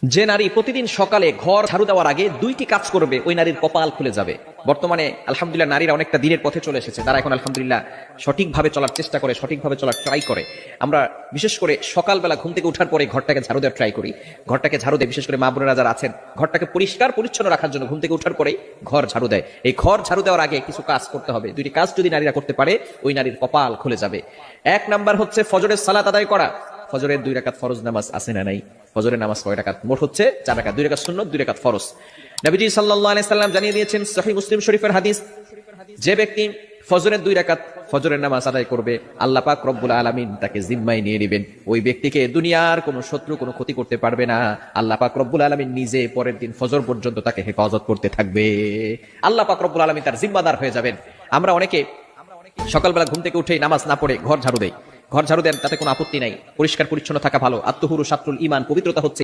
যে নারী প্রতিদিন সকালে ঘর ঝাড়ু দেওয়ার আগে দুইটি কাজ করবে ওই নারীর কপাল খুলে যাবে। বর্তমানে আলহামদুলিল্লাহ নারীরা অনেকটা দিনের পথে চলে এসেছে, তারা এখন আলহামদুলিল্লাহ সঠিকভাবে চলার চেষ্টা করে, সঠিকভাবে চলার ট্রাই করে। আমরা বিশেষ করে সকালবেলা ঘুম থেকে ওঠার পরে ঘরটাকে ঝাড়ু দেওয়ার ট্রাই করি। ঘরটাকে ঝাড়ু দেয়, বিশেষ করে মা বোনেরা যারা আছেন ঘরটাকে পরিষ্কার পরিচ্ছন্ন রাখার জন্য ঘুম থেকে ওঠার পরেই ঘর ঝাড়ু দেয়। এই ঘর ঝাড়ু দেওয়ার আগে কিছু কাজ করতে হবে। দুইটি কাজ যদি নারীরা করতে পারে ওই নারীর কপাল খুলে যাবে। এক নাম্বার হচ্ছে ফজরের সালাত আদায় করা। ফজরের 2 রাকাত ফরজ নামাজ আছে না নাই? ফজরের নামাজ কয় রাকাত? মোট হচ্ছে 4 রাকাত, 2 রাকাত সুন্নাত, 2 রাকাত ফরজ। নবীজি সাল্লাল্লাহু আলাইহি সাল্লাম জানিয়ে দিয়েছেন সহিহ মুসলিম শরীফের হাদিস, যে ব্যক্তি ফজরের 2 রাকাত ফজরের নামাজ আদায় করবে আল্লাহ পাক রব্বুল আলামিন তাকে জিম্মায় নিয়ে নেবেন। ওই ব্যক্তিকে দুনিয়ার কোনো শত্রু কোনো ক্ষতি করতে পারবে না। আল্লাহ পাক রব্বুল আলামিন নিজে পরের দিন ফজর পর্যন্ত তাকে হেফাজত করতে থাকবে। আল্লাহ পাক রব্বুল আলামিন তার জিম্মাদার হয়ে যাবেন। আমরা অনেকে সকালবেলা ঘুম থেকে উঠে নামাজ না পড়ে ঘর ঝাড়ু দেই। ঘর ঝাড়ু দেন, তাতে কোনো আপত্তি নাই, পরিষ্কার পরিচ্ছন্ন থাকা ভালো। আত্মহুরু শাত্রুল ঈমান, পবিত্রতা হচ্ছে